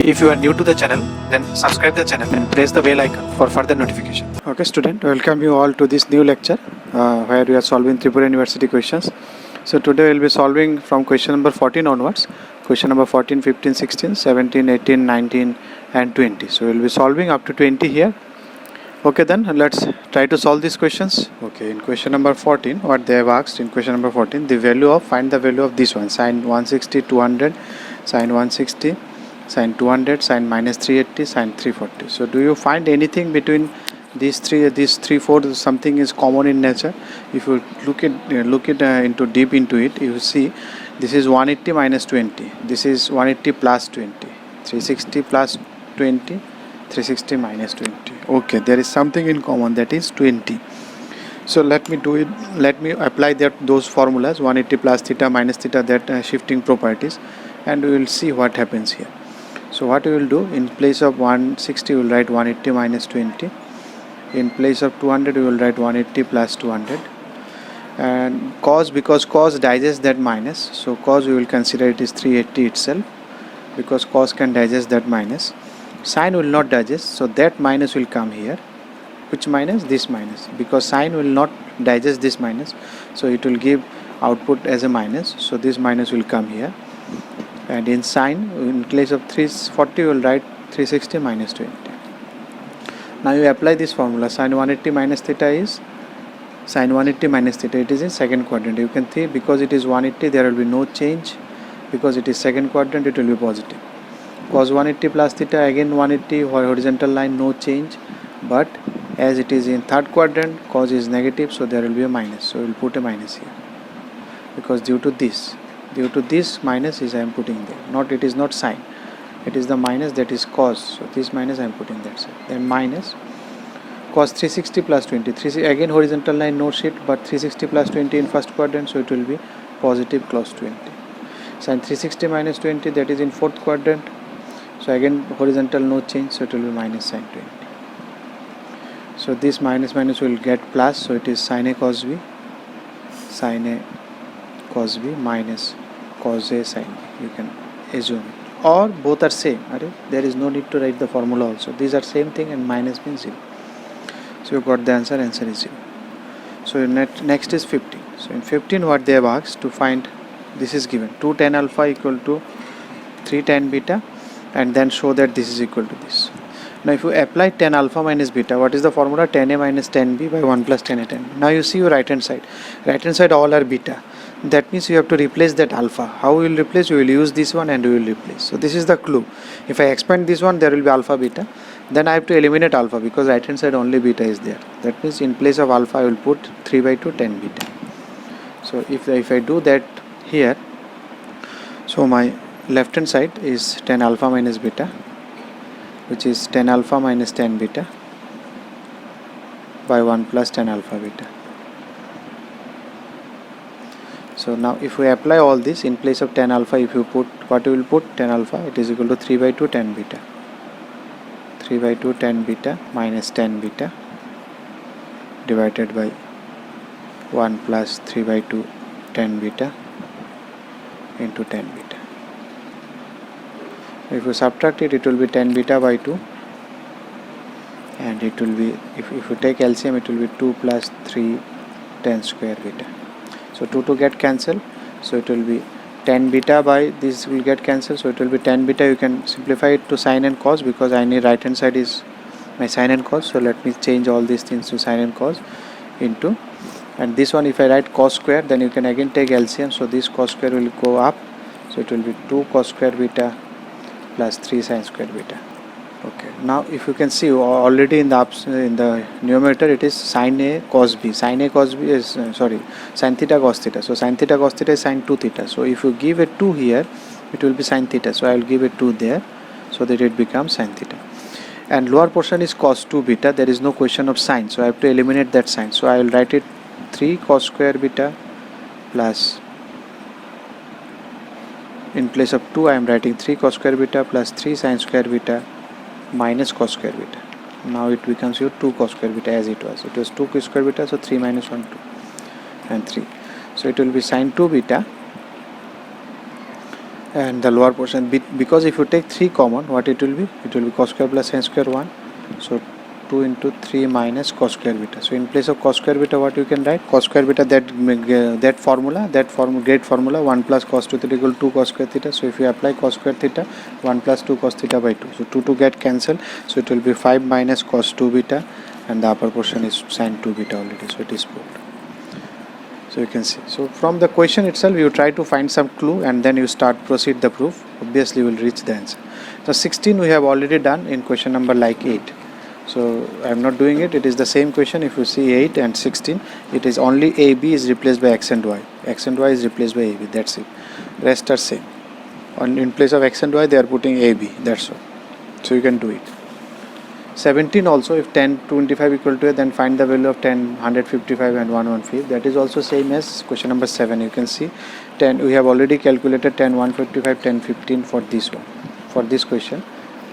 If you are new to the channel, then subscribe the channel and press the bell icon for further notification. Okay student, welcome you all to this new lecture where we are solving Tripura University questions. So today we will be solving from question number 14 onwards. Question number 14, 15, 16, 17, 18, 19 and 20. So we will be solving up to 20 here. Okay, then let's try to solve these questions. Okay, in question number 14, what they have asked in question number 14, find the value of this one, sine 160, 200, sine 160, sine 200, sine minus 380, sine 340. So do you find anything between these three, four, something is common in nature? If you look into deep into it, you see this is 180 minus 20, this is 180 plus 20, 360 plus 20, 360 minus 20. Okay, there is something in common, that is 20. So let me do it. Let me apply those formulas, 180 plus theta minus theta, that shifting properties, and we will see what happens here. So what we will do, in place of 160 we will write 180 minus 20. In place of 200 we will write 180 plus 200. And cos, because cos digests that minus, so cos we will consider it is 380 itself, because cos can digest that minus. Sine will not digest, so that minus will come here. Which minus? This minus, because sine will not digest this minus, so it will give output as a minus, so this minus will come here. And in sine, in place of 340 you will write 360 minus 20. Now you apply this formula, sine 180 minus theta is sine 180 minus theta, it is in second quadrant. You can see because it is 180 there will be no change, because it is second quadrant it will be positive. Cos 180 plus theta, again 180 horizontal line, no change, but as it is in third quadrant cos is negative, so there will be a minus, so we will put a minus here, because due to this minus is I am putting there, not, it is not sine, it is the minus, that is cos, so this minus I am putting that side. Then minus cos 360 plus 20, again horizontal line, no shift, but 360 plus 20 in first quadrant, so it will be positive cos 20. Sine 360 minus 20, that is in fourth quadrant, so again horizontal no change, so it will be minus sine 20. So this minus will get plus, so it is sine a cos b, minus cos a sine b. You can assume it, or both are same. There is no need to write the formula also, these are same thing, and minus means 0. So you got the answer is 0. So next is 15. So in 15 what they have asked to find, this is given 2 tan alpha equal to 3 tan beta, and then show that this is equal to this. Now if you apply tan alpha minus beta, what is the formula? Tan a minus tan b by 1 plus tan a tan b. Now you see your right hand side all are beta, that means you have to replace that alpha. How we will replace? We will use this one and we will replace. So this is the clue. If I expand this one, there will be alpha beta, then I have to eliminate alpha, because right hand side only beta is there. That means in place of alpha I will put 3 by 2 tan beta. So if I do that here, so my left hand side is tan alpha minus beta, which is tan alpha minus tan beta by 1 plus tan alpha beta. So now if we apply all this, in place of tan alpha, if you put, what you will put? Tan alpha, it is equal to 3 by 2 tan beta, 3 by 2 tan beta minus tan beta divided by 1 plus 3 by 2 tan beta into tan beta. If you subtract it, it will be tan beta by 2, and it will be, if you take LCM, it will be 2 plus 3 tan square beta. So 2 get cancelled, so it will be tan beta by this will get cancelled, so it will be tan beta. You can simplify it to sine and cos, because I need right hand side is my sine and cos, so let me change all these things to sine and cos into, and this one if I write cos square, then you can again take LCM, so this cos square will go up, so it will be 2 cos square beta plus 3 sine square beta. Okay, now if you can see already in the numerator it is sine a cos b. Sine a cos b is sine theta cos theta. So sine theta cos theta is sine 2 theta. So if you give a 2 here, it will be sine theta. So I will give a 2 there, so that it becomes sine theta. And lower portion is cos 2 beta. There is no question of sine, so I have to eliminate that sine. So I will write it 3 cos square beta plus, in place of 2 I am writing 3 cos square beta plus 3 sine square beta minus cos square beta. Now it becomes your 2 cos square beta, as it was 2 cos square beta, so 3 minus 1 2 and 3, so it will be sine 2 beta and the lower portion because if you take 3 common, what it will be? It will be cos square plus sin square 1. So 2 into 3 minus cos square beta. So in place of cos square beta, what you can write? Cos square beta, that formula, great formula, 1 plus cos 2 theta equal 2 cos square theta. So if you apply cos square theta, 1 plus 2 cos theta by 2. So 2 get cancelled. So it will be 5 minus cos 2 beta, and the upper portion is sin 2 beta already. So it is proved. So you can see. So from the question itself, you try to find some clue and then you proceed the proof. Obviously, you will reach the answer. So 16 we have already done in question number like 8. So I am not doing it. It is the same question. If you see 8 and 16, it is only AB is replaced by X and Y. X and Y is replaced by AB. That's it. Rest are same. In place of X and Y, they are putting AB. That's all. So you can do it. 17 also, if 10 25 equal to 8, then find the value of 10 155 and 115. That is also same as question number 7. You can see 10 we have already calculated 10 155 10 15 for this one. For this question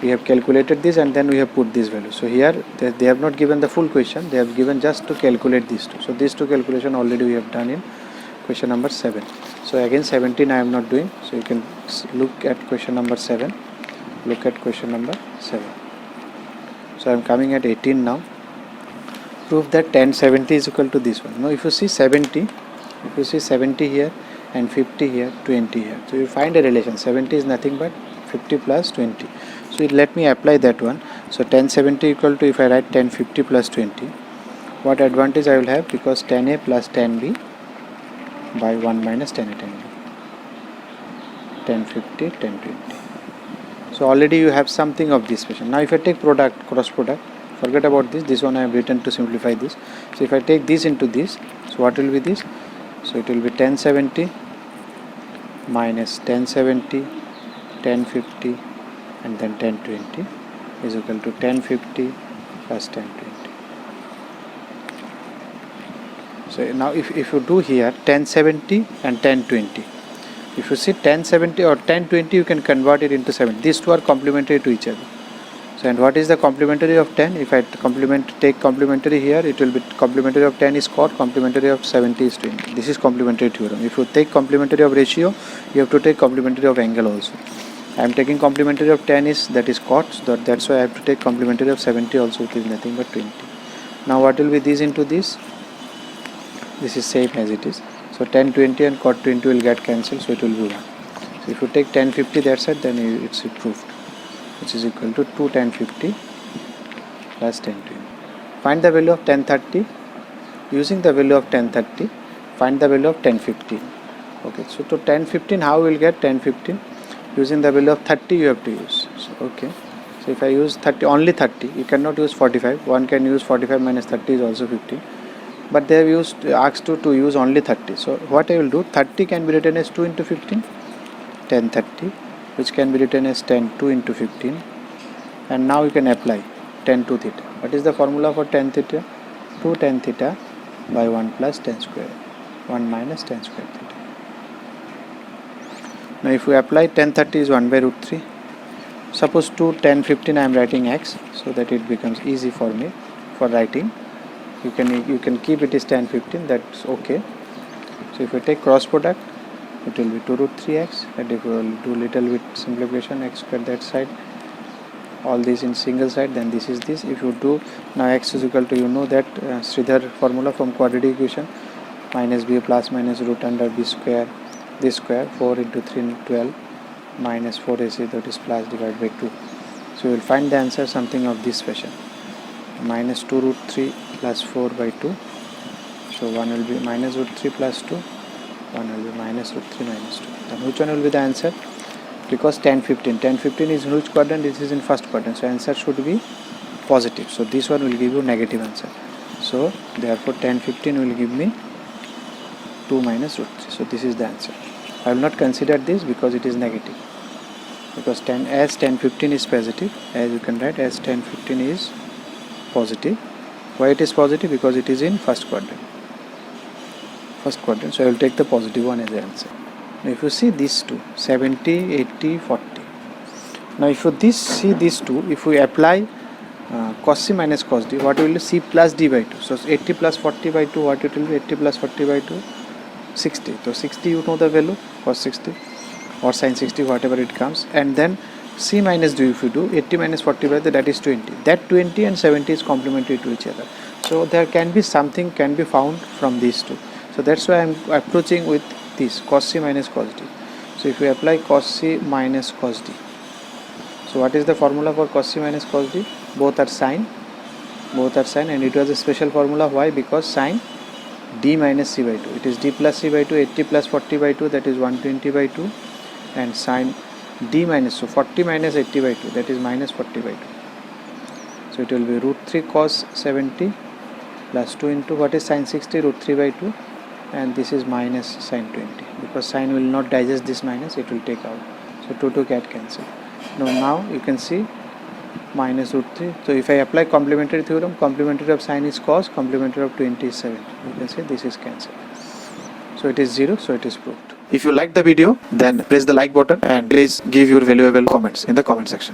we have calculated this and then we have put this value. So here they have not given the full question, they have given just to calculate these two. So these two calculation already we have done in question number 7. So again 17 I am not doing. So you can look at question number 7. Look at question number 7. So I am coming at 18 now. Prove that 1070 is equal to this one. Now if you see 70 here and 50 here, 20 here. So you find a relation. 70 is nothing but 50 plus 20. So let me apply that one. So 1070 equal to, if I write 1050 plus 20, what advantage I will have? Because 10a plus 10b by 1 minus 10a 10b. 1050, 1020. So already you have something of this question. Now if I take product, cross product, forget about this one I have written to simplify this. So if I take this into this, so what will be this? So it will be 1070 minus 1070, 1050 and then 1020 is equal to 1050 plus 1020. So now if you do here 1070 and 1020, if you see 1070 or 1020, you can convert it into 7. These two are complementary to each other. So and what is the complementary of 10? If I take complementary here, it will be complementary of 10 is cot, complementary of 70 is 20. This is complementary theorem. If you take complementary of ratio, you have to take complementary of angle also. I am taking complementary of 10 is, that is cot, so that's why I have to take complementary of 70 also, which is nothing but 20. Now what will be this into this? This is same as it is. So 1020 and cot 20 will get cancelled, so it will be 1. So if you take 1050 that side, then it's proved, which is equal to 2 1050 plus 1020. Find the value of 1030. Using the value of 1030, find the value of 1015. Okay, so to 1015, how we will get 1015? Using the value of 30 you have to use. So okay, so if I use 30, only 30, you cannot use 45. One can use 45 minus 30 is also 15. But they have asked you to use only 30. So what I will do, 30 can be written as 2 into 15, 1030, which can be written as 10 2 into 15. And now you can apply 10 2 theta. What is the formula for 10 theta? 2 10 theta by 1 plus 10 square, 1 minus 10 square theta. Now if we apply 1030 is 1 by root 3. Suppose 2 10 15 I am writing x, so that it becomes easy for me for writing. You can keep it as 10 15, that's okay. So if you take cross product, it will be 2 root 3x, and if you will do little bit simplification, x square that side, all this in single side, then this is this. If you do now x is equal to, you know that Sridhar formula from quadratic equation, minus b plus minus root under b square, this square, 4 into 3 12 minus 4ac, that is plus divided by 2. So you will find the answer something of this fashion, minus 2 root 3 plus 4 by 2. So one will be minus root 3 plus 2, one will be minus root 3 minus 2. Then which one will be the answer? Because 10 15 is in which quadrant? This is in first quadrant, so answer should be positive. So this one will give you negative answer. So therefore 10 15 will give me 2 minus root 3. So this is the answer. I will not consider this because it is negative, because 10 15 is positive, as you can write as 10 15 is positive. Why it is positive? Because it is in first quadrant. So I will take the positive one as the answer. Now if you see these two, 70 80 40. Now if you see these two, if we apply cos c minus cos d, what will be? C plus d by 2. So 80 plus 40 by 2, what it will be? 80 plus 40 by 2, 60. So 60 you know the value, cos 60. or sin 60, whatever it comes, and then c minus d if you do 80 minus 40 by that is 20. That 20 and 70 is complementary to each other. So there can be something can be found from these two. So that's why I am approaching with this cos c minus cos d. So if we apply cos c minus cos d, so what is the formula for cos c minus cos d? Both are sine, and it was a special formula. Why? Because sine d minus c by 2, it is d plus c by 2, 80 plus 40 by 2, that is 120 by 2, and sine d minus, so 40 minus 80 by 2, that is minus 40 by 2. So it will be root 3 cos 70 plus 2 into what is sin 60, root 3 by 2, and this is minus sin 20, because sin will not digest this minus, it will take out. So 2 get cancelled. Now you can see minus root 3. So if I apply complementary theorem, complementary of sine is cos, complementary of 20 is 7. You can see this is cancelled. So it is 0, so it is proved. If you like the video, then press the like button and please give your valuable comments in the comment section.